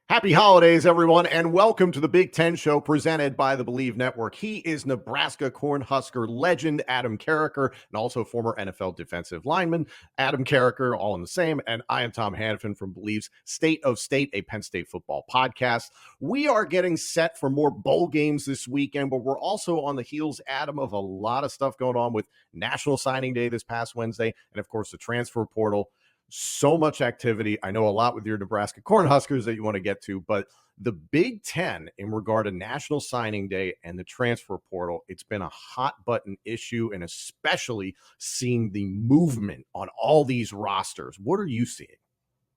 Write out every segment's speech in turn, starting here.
Happy holidays, everyone, and welcome to the Big Ten Show presented by the Believe Network. He is Nebraska Cornhusker legend Adam Carriker and also former NFL defensive lineman Adam Carriker, all in the same. And I am Tom Hannifan from Believe's State of State, a Penn State football podcast. We are getting set for more bowl games this weekend, but we're also on the heels, Adam, of a lot of stuff going on with National Signing Day this past Wednesday, and of course the transfer portal. So much activity. I know a lot with your Nebraska Cornhuskers that you want to get to, but the Big Ten in regard to National Signing Day and the transfer portal, it's been a hot button issue, and especially seeing the movement on all these rosters. What are you seeing?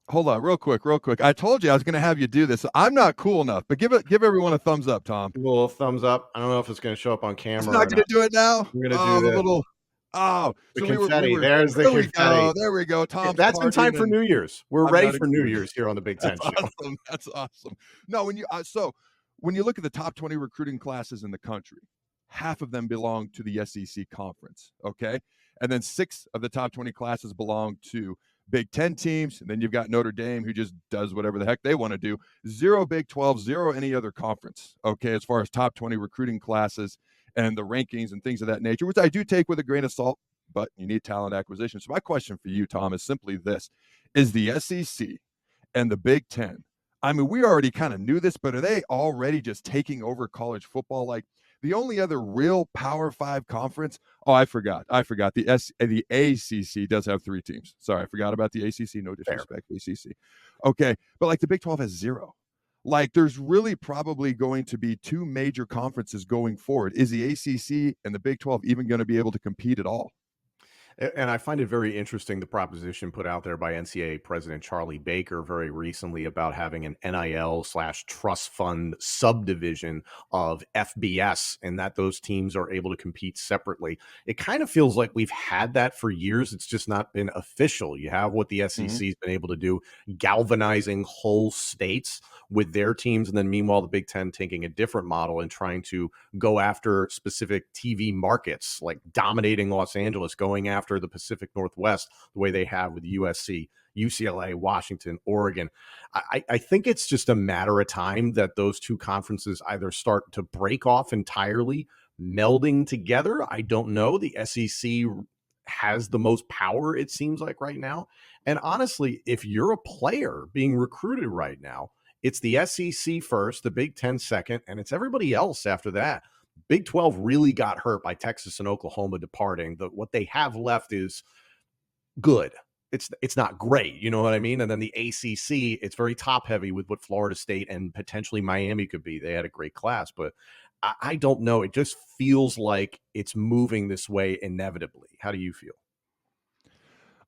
Hold on, real quick. I told you I was going to have you do this. I'm not cool enough, but give everyone a thumbs up, Tom. A little thumbs up. I don't know if it's going to show up on camera. It's not going to do it now. We're going to do this. The confetti. There's the confetti. There we go. Tom. That's in time for New Year's. We're ready for New Year's here on the Big Ten Show. Awesome. That's awesome. No, when you look at the top 20 recruiting classes in the country, half of them belong to the SEC conference. Okay, and then 6 of the top 20 classes belong to Big Ten teams, and then you've got Notre Dame, who just does whatever the heck they want to do. 0 Big 12, 0 any other conference. Okay, as far as top 20 recruiting classes and the rankings and things of that nature, which I do take with a grain of salt, but you need talent acquisition. So my question for you, Tom, is simply this. Is the SEC and the Big Ten, I mean, we already kind of knew this, but are they already just taking over college football? Like, the only other real Power 5 conference, I forgot. The ACC does have 3 teams. Sorry, I forgot about the ACC. No disrespect, Fair. ACC. Okay, but like the Big 12 has 0. Like, there's really probably going to be 2 major conferences going forward. Is the ACC and the Big 12 even going to be able to compete at all? And I find it very interesting, the proposition put out there by NCAA President Charlie Baker very recently about having an NIL/trust fund subdivision of FBS, and that those teams are able to compete separately. It kind of feels like we've had that for years. It's just not been official. You have what the SEC has been able to do, galvanizing whole states with their teams, and then meanwhile the Big Ten taking a different model and trying to go after specific TV markets, like dominating Los Angeles, going after the Pacific Northwest the way they have with USC, UCLA, Washington, Oregon. I think it's just a matter of time that those 2 conferences either start to break off entirely, melding together. I don't know. The SEC has the most power, it seems like, right now. And honestly, if you're a player being recruited right now, it's the SEC first, the Big Ten second, and it's everybody else after that. Big 12 really got hurt by Texas and Oklahoma departing. What they have left is good. It's not great, you know what I mean? And then the ACC, it's very top heavy with what Florida State and potentially Miami could be. They had a great class, but I don't know. It just feels like it's moving this way inevitably. How do you feel?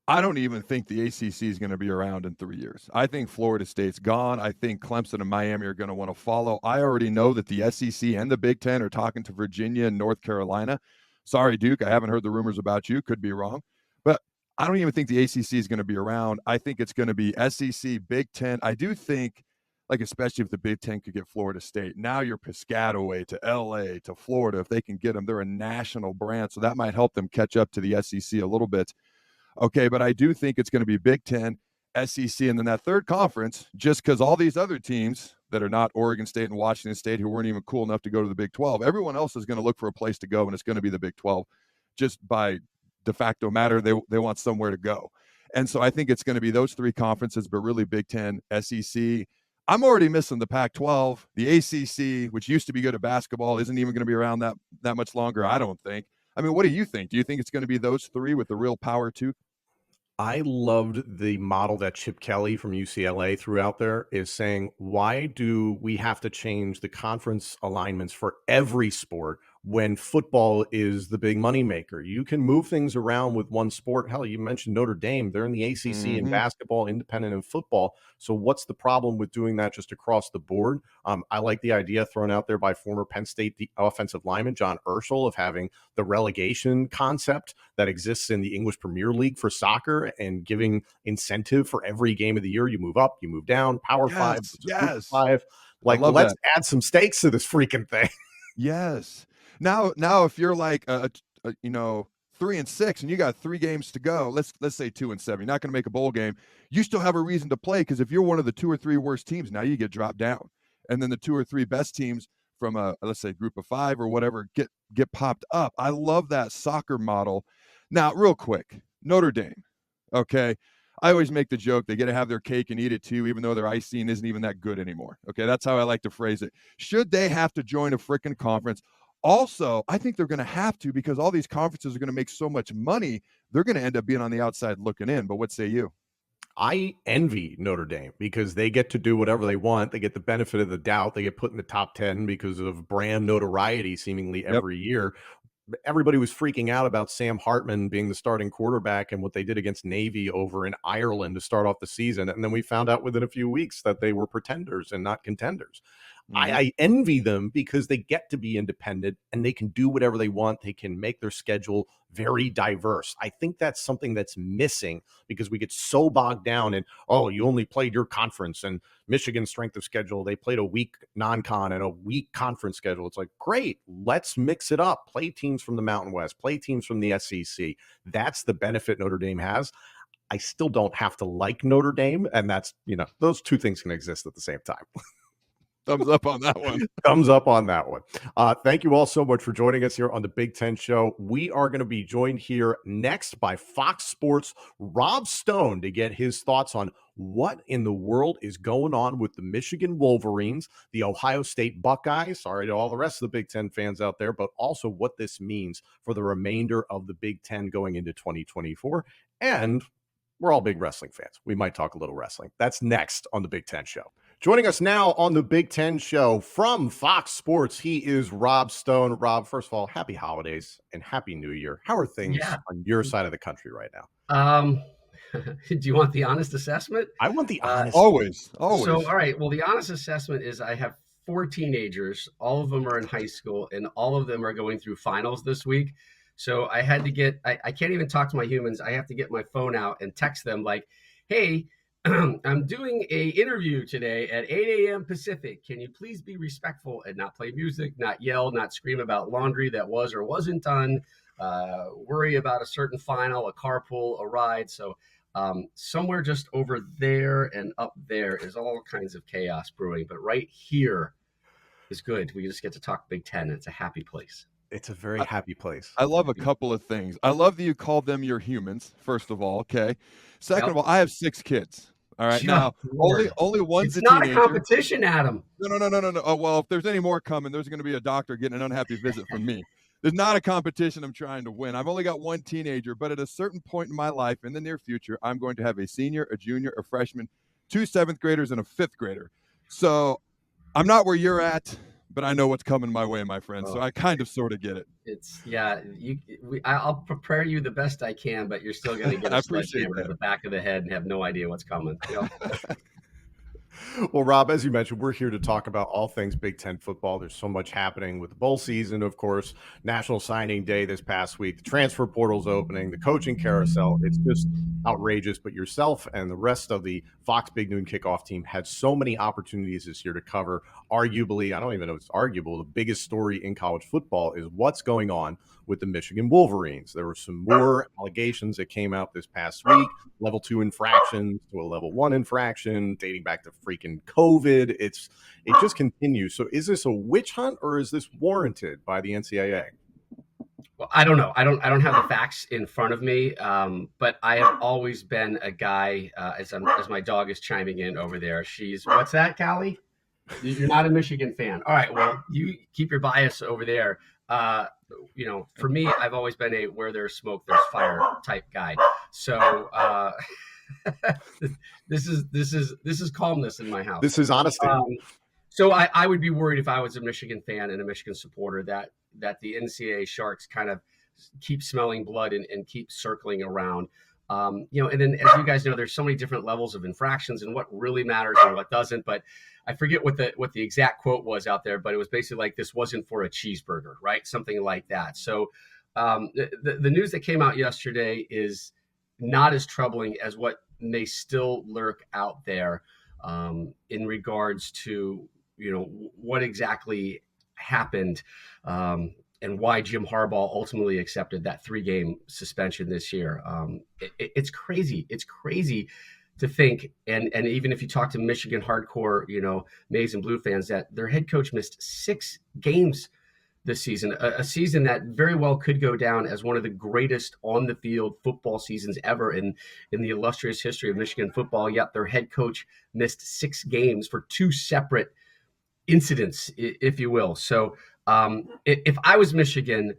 I don't even think the ACC is going to be around in 3 years. I think Florida State's gone. I think Clemson and Miami are going to want to follow. I already know that the SEC and the Big Ten are talking to Virginia and North Carolina. Sorry, Duke, I haven't heard the rumors about you. Could be wrong. But I don't even think the ACC is going to be around. I think it's going to be SEC, Big Ten. I do think, like, especially if the Big Ten could get Florida State. Now you're Piscataway to LA to Florida. If they can get them, they're a national brand. So that might help them catch up to the SEC a little bit. Okay, but I do think it's going to be Big Ten, SEC, and then that third conference, just because all these other teams that are not Oregon State and Washington State, who weren't even cool enough to go to the Big 12, everyone else is going to look for a place to go, and it's going to be the Big 12 just by de facto matter. They want somewhere to go. And so I think it's going to be those 3 conferences, but really Big Ten, SEC. I'm already missing the Pac-12. The ACC, which used to be good at basketball, isn't even going to be around that much longer, I don't think. I mean, what do you think? Do you think it's going to be those 3 with the real power too? I loved the model that Chip Kelly from UCLA threw out there, is saying, why do we have to change the conference alignments for every sport when football is the big moneymaker? You can move things around with one sport. Hell, you mentioned Notre Dame. They're in the ACC in basketball, independent in football. So what's the problem with doing that just across the board? I like the idea thrown out there by former Penn State offensive lineman John Urschel of having the relegation concept that exists in the English Premier League for soccer and giving incentive for every game of the year. You move up, you move down, Power 5, yes. 5. Like, let's add some stakes to this freaking thing. Yes. Now, if you're like 3-6 and you got 3 games to go, let's say 2-7, you're not going to make a bowl game, you still have a reason to play, because if you're one of the 2 or 3 worst teams, now you get dropped down. And then the 2 or 3 best teams from a, let's say, group of 5 or whatever, get popped up. I love that soccer model. Now, real quick, Notre Dame, okay? I always make the joke they get to have their cake and eat it too, even though their icing isn't even that good anymore. Okay, that's how I like to phrase it. Should they have to join a freaking conference? Also, I think they're going to have to, because all these conferences are going to make so much money, they're going to end up being on the outside looking in. But what say you? I envy Notre Dame because they get to do whatever they want. They get the benefit of the doubt. They get put in the top 10 because of brand notoriety seemingly Yep. every year. Everybody was freaking out about Sam Hartman being the starting quarterback and what they did against Navy over in Ireland to start off the season. And then we found out within a few weeks that they were pretenders and not contenders. Mm-hmm. I envy them because they get to be independent and they can do whatever they want. They can make their schedule very diverse. I think that's something that's missing because we get so bogged down in, oh, you only played your conference, and Michigan's strength of schedule, they played a weak non-con and a weak conference schedule. It's like, great, let's mix it up. Play teams from the Mountain West, play teams from the SEC. That's the benefit Notre Dame has. I still don't have to like Notre Dame. And that's, those two things can exist at the same time. Thumbs up on that one. Thumbs up on that one. Thank you all so much for joining us here on the Big Ten Show. We are going to be joined here next by Fox Sports' Rob Stone to get his thoughts on what in the world is going on with the Michigan Wolverines, the Ohio State Buckeyes, sorry to all the rest of the Big Ten fans out there, but also what this means for the remainder of the Big Ten going into 2024. And we're all big wrestling fans. We might talk a little wrestling. That's next on the Big Ten Show. Joining us now on the Big Ten Show from Fox Sports, he is Rob Stone. Rob, first of all, happy holidays and happy New Year. How are things on your side of the country right now? Do you want the honest assessment? I want the honest. Always. So, all right. Well, the honest assessment is I have 4 teenagers. All of them are in high school, and all of them are going through finals this week. So I had to get, I can't even talk to my humans. I have to get my phone out and text them like, hey, I'm doing a interview today at 8 a.m. Pacific. Can you please be respectful and not play music, not yell, not scream about laundry that was or wasn't done, worry about a certain final, a carpool, a ride. So somewhere just over there and up there is all kinds of chaos brewing. But right here is good. We just get to talk Big Ten. It's a happy place. It's a very happy place. I love a couple of things. I love that you called them your humans, first of all, okay? Second of all, I have 6 kids. All right. Now, only one's a teenager. It's not a competition, Adam. No. Oh, well, if there's any more coming, there's going to be a doctor getting an unhappy visit from me. There's not a competition I'm trying to win. I've only got one teenager, but at a certain point in my life in the near future, I'm going to have a senior, a junior, a freshman, 2 7th graders, and a 5th grader. So I'm not where you're at, but I know what's coming my way, my friend. So I kind of sort of get it. I'll prepare you the best I can, but you're still going to get a sledgehammer to the back of the head and have no idea what's coming. Well, Rob, as you mentioned, we're here to talk about all things Big Ten football. There's so much happening with the bowl season, of course, National Signing Day this past week, the transfer portal's opening, the coaching carousel. It's just outrageous. But yourself and the rest of the Fox Big Noon Kickoff team had so many opportunities this year to cover. Arguably, I don't even know if it's arguable, the biggest story in college football is what's going on with the Michigan Wolverines. There were some more allegations that came out this past week, level 2 infractions to a level 1 infraction dating back to freaking COVID. It just continues. So is this a witch hunt or is this warranted by the NCAA? Well, I don't know. I don't have the facts in front of me, but I have always been a guy, as my dog is chiming in over there. What's that, Callie? You're not a Michigan fan. All right, well, you keep your bias over there. For me, I've always been a where there's smoke, there's fire type guy. So this is calmness in my house. This is honesty. So I would be worried if I was a Michigan fan and a Michigan supporter that the NCAA Sharks kind of keep smelling blood and keep circling around. And then as you guys know, there's so many different levels of infractions and what really matters and what doesn't. But I forget what the exact quote was out there, but it was basically like, this wasn't for a cheeseburger, right? Something like that. So the news that came out yesterday is not as troubling as what may still lurk out there in regards to, what exactly happened. and why Jim Harbaugh ultimately accepted that 3-game suspension this year. It's crazy. It's crazy to think, and even if you talk to Michigan hardcore, Maize and Blue fans, that their head coach missed 6 games this season, a season that very well could go down as one of the greatest on the field football seasons ever in the illustrious history of Michigan football. Yet their head coach missed 6 games for 2 separate incidents, if you will. So if I was Michigan,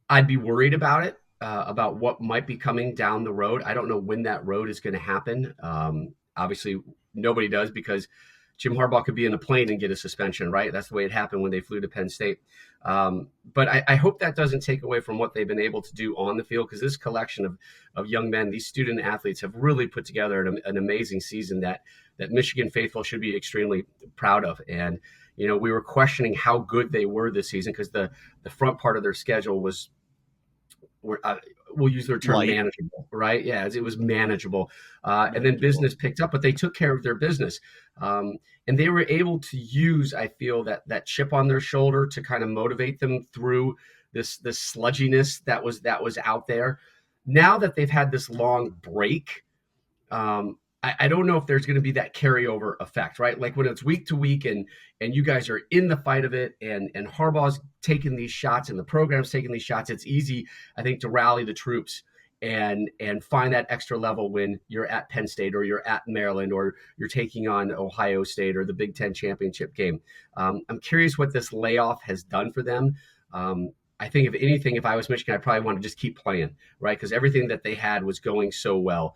I'd be worried about it, about what might be coming down the road. I don't know when that road is going to happen. Obviously, nobody does, because Jim Harbaugh could be in a plane and get a suspension, right? That's the way it happened when they flew to Penn State. But I hope that doesn't take away from what they've been able to do on the field, because this collection of young men, these student athletes, have really put together an amazing season that Michigan faithful should be extremely proud of. And, we were questioning how good they were this season, because the front part of their schedule was, we'll use their term, manageable, right? Yeah, it was manageable. And then business picked up, but they took care of their business. And they were able to use, I feel, that chip on their shoulder to kind of motivate them through this sludginess that was out there. Now that they've had this long break, I don't know if there's going to be that carryover effect, right? Like when it's week to week and you guys are in the fight of it, and Harbaugh's taking these shots and the program's taking these shots, it's easy, I think, to rally the troops and find that extra level when you're at Penn State or you're at Maryland or you're taking on Ohio State or the Big Ten championship game. I'm curious what this layoff has done for them. I think, if anything, if I was Michigan, I'd probably want to just keep playing, right? Because everything that they had was going so well.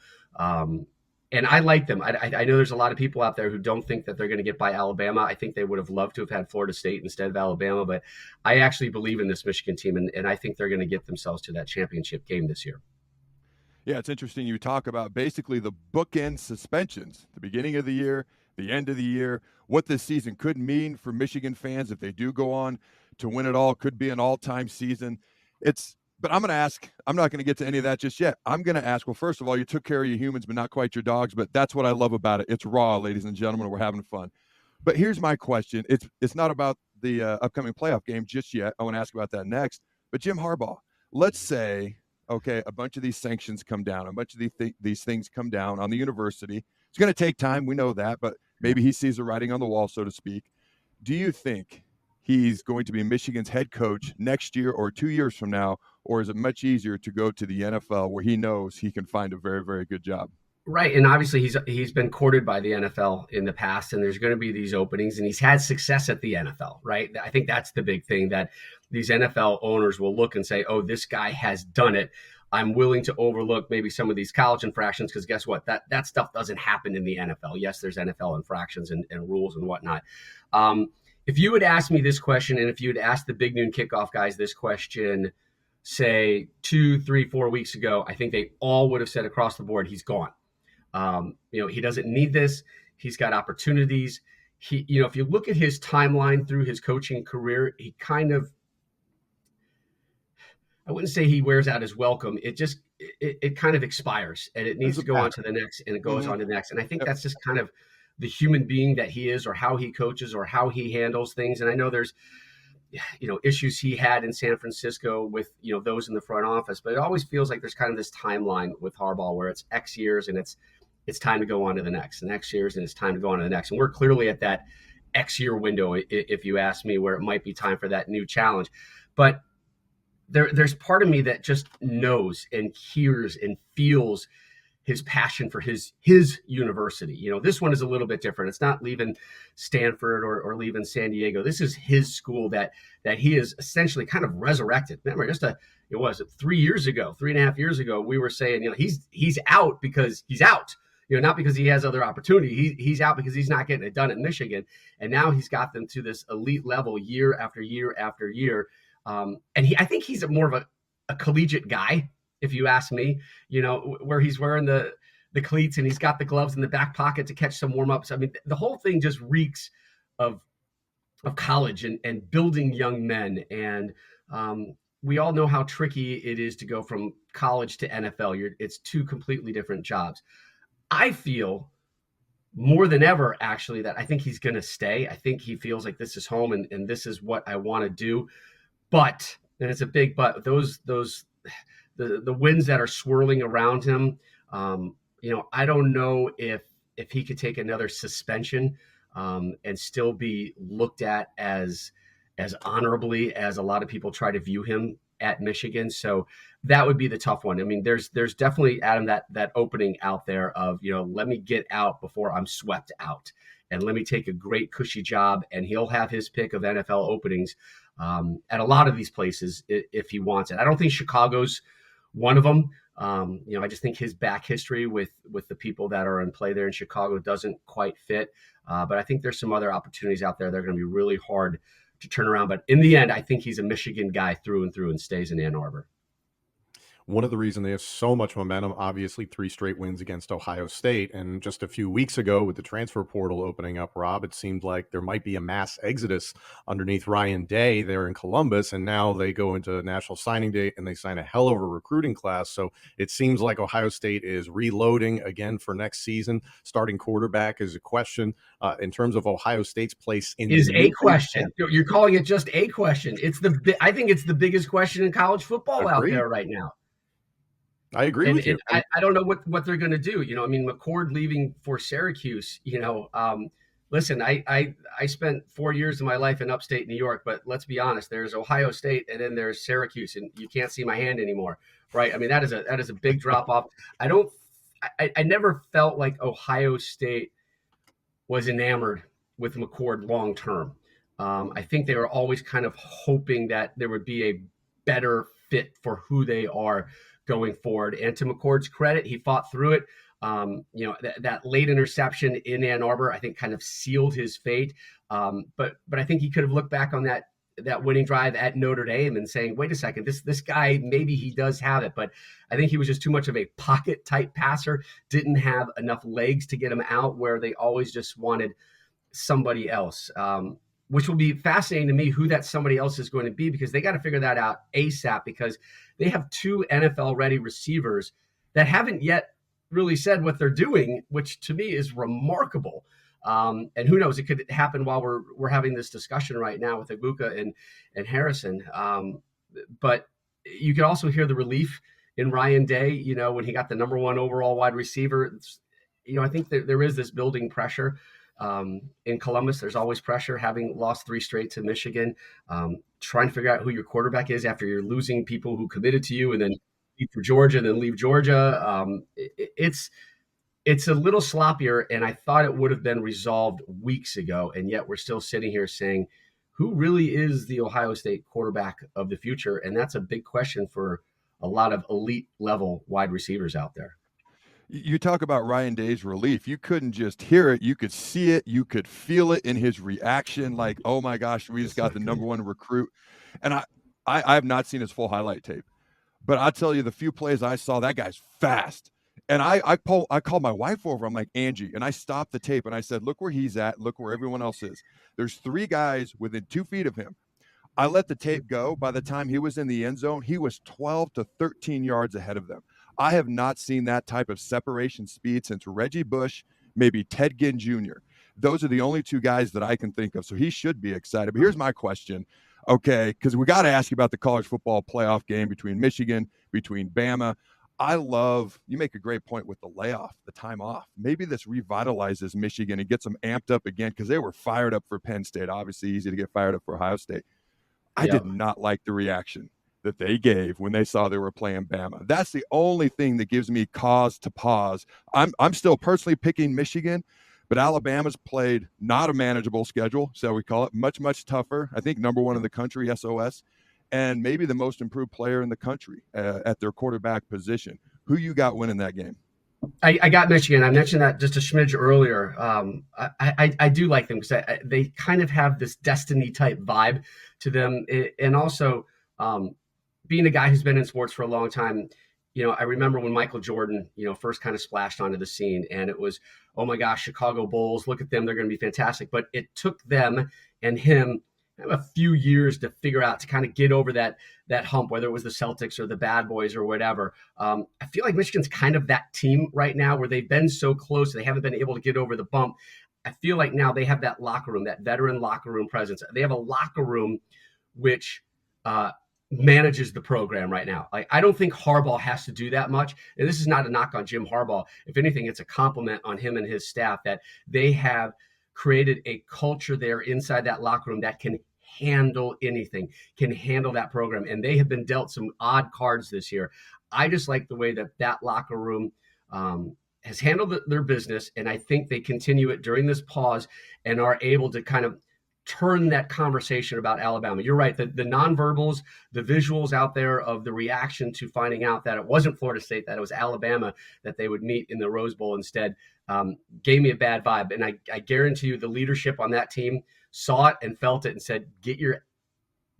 And I like them. I know there's a lot of people out there who don't think that they're going to get by Alabama. I think they would have loved to have had Florida State instead of Alabama. But I actually believe in this Michigan team, and I think they're going to get themselves to that championship game this year. Yeah, it's interesting. You talk about basically the bookend suspensions, the beginning of the year, the end of the year, what this season could mean for Michigan fans if they do go on to win it all. Could be an all-time season. But I'm going to ask, I'm not going to get to any of that just yet. I'm going to ask, well, first of all, you took care of your humans, but not quite your dogs. But that's what I love about it. It's raw, ladies and gentlemen. We're having fun. But here's my question. It's not about the upcoming playoff game just yet. I want to ask about that next. But Jim Harbaugh, let's say, okay, a bunch of these sanctions come down, a bunch of these things come down on the university. It's going to take time. We know that. But maybe he sees the writing on the wall, so to speak. Do you think he's going to be Michigan's head coach next year or 2 years from now? Or is it much easier to go to the NFL where he knows he can find a very, very good job? Right. And obviously he's been courted by the NFL in the past, and there's going to be these openings, and he's had success at the NFL, right? I think that's the big thing, that these NFL owners will look and say, oh, this guy has done it. I'm willing to overlook maybe some of these college infractions, because guess what? That stuff doesn't happen in the NFL. Yes, there's NFL infractions and rules and whatnot. If you had asked me this question, and if you had asked the Big Noon Kickoff guys this question, say 2, 3, 4 weeks ago, I think they all would have said across the board, he's gone. He doesn't need this. He's got opportunities. If you look at his timeline through his coaching career, he kind of, I wouldn't say he wears out his welcome. It kind of expires, and it needs to go on to the next, and it goes on to the next. And I think that's just kind of the human being that he is, or how he coaches, or how he handles things. And I know there's, issues he had in San Francisco with, those in the front office, but it always feels like there's kind of this timeline with Harbaugh where it's X years and it's time to go on to the next, and X years and it's time to go on to the next. And we're clearly at that X year window, if you ask me, where it might be time for that new challenge. But there's part of me that just knows and hears and feels his passion for his university. This one is a little bit different. It's not leaving Stanford or leaving San Diego. This is his school that he is essentially kind of resurrected. Remember, just 3 years ago, 3.5 years ago, we were saying, he's out because he's out. Not because he has other opportunity. He's out because he's not getting it done at Michigan. And now he's got them to this elite level year after year after year. And I think he's more of a collegiate guy, if you ask me, where he's wearing the cleats and he's got the gloves in the back pocket to catch some warm-ups. I mean, the whole thing just reeks of college and building young men. And we all know how tricky it is to go from college to NFL. It's 2 completely different jobs. I feel more than ever, actually, that I think he's going to stay. I think he feels like this is home, and this is what I want to do. But, and it's a big but, the winds that are swirling around him, I don't know if he could take another suspension and still be looked at as honorably as a lot of people try to view him at Michigan. So that would be the tough one. I mean, there's definitely, Adam, that opening out there of, let me get out before I'm swept out, and let me take a great cushy job, and he'll have his pick of NFL openings at a lot of these places if he wants it. I don't think Chicago's one of them. I just think his back history with the people that are in play there in Chicago doesn't quite fit. But I think there's some other opportunities out there that are going to be really hard to turn around. But in the end, I think he's a Michigan guy through and through and stays in Ann Arbor. One of the reasons they have so much momentum, obviously 3 straight wins against Ohio State. And just a few weeks ago with the transfer portal opening up, Rob, it seemed like there might be a mass exodus underneath Ryan Day there in Columbus. And now they go into National Signing Day and they sign a hell of a recruiting class. So it seems like Ohio State is reloading again for next season. Starting quarterback is a question in terms of Ohio State's place in is the a question. You're calling it just a question. I think it's the biggest question in college football out there right now. I agree with you. I don't know what they're going to do. McCord leaving for Syracuse, listen, I spent 4 years of my life in upstate New York, but let's be honest, there's Ohio State and then there's Syracuse, and you can't see my hand anymore. Right. I mean, that is a big drop off. I never felt like Ohio State was enamored with McCord long term. I think they were always kind of hoping that there would be a better fit for who they are going forward. And to McCord's credit, he fought through it. That late interception in Ann Arbor, I think, kind of sealed his fate. But I think he could have looked back on that winning drive at Notre Dame and saying, wait a second, this guy, maybe he does have it. But I think he was just too much of a pocket type passer, didn't have enough legs to get him out, where they always just wanted somebody else. Which will be fascinating to me who that somebody else is going to be, because they got to figure that out ASAP, because they have 2 NFL-ready receivers that haven't yet really said what they're doing, which to me is remarkable. And who knows, it could happen while we're having this discussion right now with Aguka and Harrison. But you could also hear the relief in Ryan Day, when he got the number 1 overall wide receiver. I think there is this building pressure. In Columbus, there's always pressure, having lost 3 straight to Michigan, trying to figure out who your quarterback is after you're losing people who committed to you and then leave for Georgia, then leave Georgia. It's a little sloppier, and I thought it would have been resolved weeks ago, and yet we're still sitting here saying, who really is the Ohio State quarterback of the future? And that's a big question for a lot of elite level wide receivers out there. You talk about Ryan Day's relief. You couldn't just hear it. You could see it. You could feel it in his reaction. Like, oh my gosh, we just got the number 1 recruit. And I have not seen his full highlight tape, but I'll tell you, the few plays I saw, that guy's fast. And I called my wife over. I'm like, Angie, and I stopped the tape and I said, look where he's at. Look where everyone else is. There's 3 guys within 2 feet of him. I let the tape go. By the time he was in the end zone, he was 12 to 13 yards ahead of them. I have not seen that type of separation speed since Reggie Bush, maybe Ted Ginn Jr. Those are the only 2 guys that I can think of. So he should be excited. But here's my question. Okay, because we got to ask you about the college football playoff game between Michigan, between Bama. You make a great point with the layoff, the time off. Maybe this revitalizes Michigan and gets them amped up again, because they were fired up for Penn State. Obviously easy to get fired up for Ohio State. I did not like the reaction that they gave when they saw they were playing Bama. That's the only thing that gives me cause to pause. I'm still personally picking Michigan, but Alabama's played not a manageable schedule, so we call it, much tougher. I think number 1 in the country, SOS, and maybe the most improved player in the country at their quarterback position. Who you got winning that game? I got Michigan. I mentioned that just a smidge earlier. I do like them because they kind of have this destiny type vibe to them. And also being a guy who's been in sports for a long time, I remember when Michael Jordan, first kind of splashed onto the scene, and it was, oh my gosh, Chicago Bulls, look at them. They're going to be fantastic. But it took them and him a few years to figure out, to kind of get over that hump, whether it was the Celtics or the Bad Boys or whatever. I feel like Michigan's kind of that team right now, where they've been so close, they haven't been able to get over the bump. I feel like now they have that locker room, that veteran locker room presence. They have a locker room which manages the program right now. Like, I don't think Harbaugh has to do that much. And this is not a knock on Jim Harbaugh. If anything, it's a compliment on him and his staff that they have created a culture there inside that locker room that can handle anything, can handle that program. And they have been dealt some odd cards this year. I just like the way that locker room has handled their business. And I think they continue it during this pause and are able to kind of turn that conversation about Alabama. You're right. The nonverbals, the visuals out there of the reaction to finding out that it wasn't Florida State, that it was Alabama that they would meet in the Rose Bowl instead, gave me a bad vibe. And I guarantee you the leadership on that team saw it and felt it and said, get your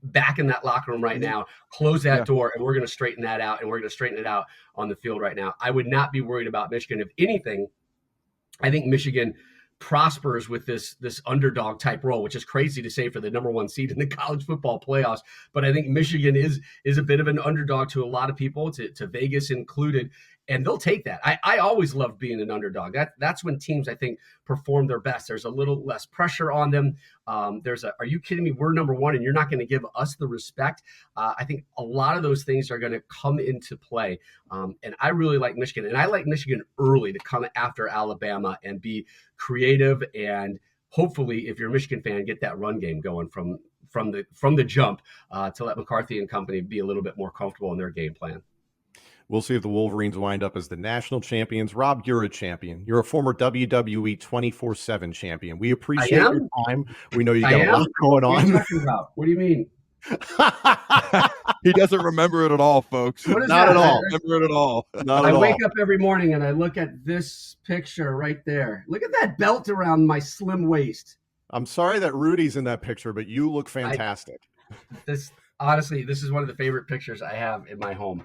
back in that locker room right now, close that door, and we're going to straighten that out, and we're going to straighten it out on the field right now. I would not be worried about Michigan. If anything, I think Michigan prospers with this underdog type role, which is crazy to say for the number one seed in the college football playoffs. But I think Michigan is a bit of an underdog to a lot of people, to Vegas included, and they'll take that. I always love being an underdog. That's when teams, I think, perform their best. There's a little less pressure on them. Are you kidding me? We're number one and you're not going to give us the respect. I think a lot of those things are going to come into play. And I really like Michigan, and I like Michigan early to come after Alabama and be creative. And hopefully, if you're a Michigan fan, get that run game going from the jump to let McCarthy and company be a little bit more comfortable in their game plan. We'll see if the Wolverines wind up as the national champions. Rob, you're a champion. You're a former WWE 24/7 champion. We appreciate your time. We know you got a lot going on. What are you talking about? What do you mean? He doesn't remember it at all, folks. What is Not that? at all. Remember it at all. I wake up every morning and I look at this picture right there. Look at that belt around my slim waist. I'm sorry that Rudy's in that picture, but you look fantastic. Honestly, this is one of the favorite pictures I have in my home.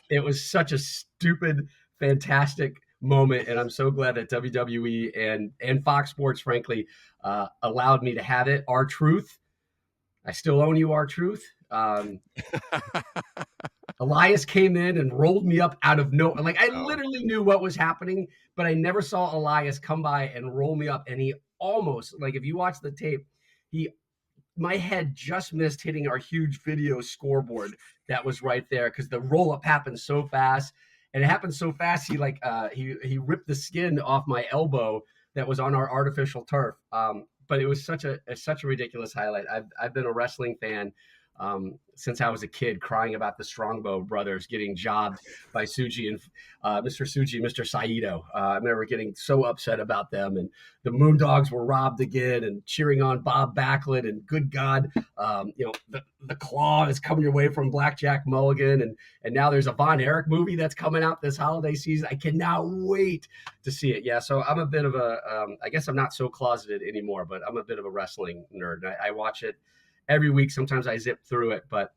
It was such a stupid, fantastic moment, and I'm so glad that WWE and Fox Sports, frankly, allowed me to have it. R-Truth, I still own you, R-Truth. Elias came in and rolled me up out of nowhere. Like, I literally knew what was happening, but I never saw Elias come by and roll me up. And he almost, like, if you watch the tape, my head just missed hitting our huge video scoreboard that was right there, because the roll up happened so fast, and it happened so fast. He ripped the skin off my elbow that was on our artificial turf. But it was such a ridiculous highlight. I've been a wrestling fan since I was a kid, crying about the Strongbow brothers getting jobbed by Suji and Mr. Suji and Mr. Saito. I remember getting so upset about them, and the Moondogs were robbed again, and cheering on Bob Backlund, and good God, the Claw is coming your way from Blackjack Mulligan, and now there's a Von Erich movie that's coming out this holiday season. I cannot wait to see it. Yeah, so I'm a bit of I guess I'm not so closeted anymore, but I'm a bit of a wrestling nerd. I watch it every week. Sometimes I zip through it, but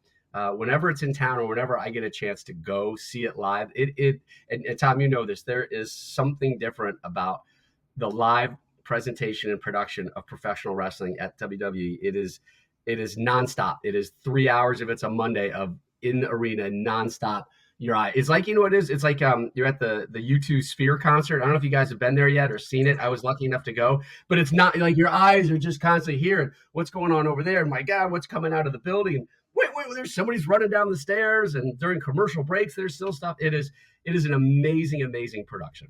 whenever it's in town or whenever I get a chance to go see it live, and Tom, you know this, there is something different about the live presentation and production of professional wrestling at WWE. It is nonstop. It is 3 hours if it's a Monday of in the arena nonstop. It's like, you know what it is? It's like you're at the U2 Sphere concert. I don't know if you guys have been there yet or seen it. I was lucky enough to go, but it's not like your eyes are just constantly hearing what's going on over there. My God, what's coming out of the building? And wait, there's somebody's running down the stairs, and during commercial breaks, there's still stuff. It is an amazing, amazing production.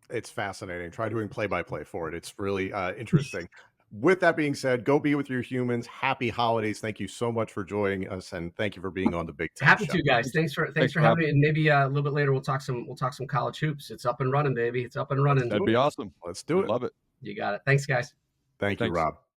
It's fascinating. Try doing play-by-play for it. It's really interesting. With that being said, go be with your humans. Happy holidays. Thank you so much for joining us, and thank you for being on the Big Ten Happy Show. to, guys. Thanks for having me. And maybe a little bit later we'll talk some college hoops. It's up and running, baby. It's up and running. That'd be awesome. Let's do it. Love it. You got it. Thanks, guys. Thank you, Rob.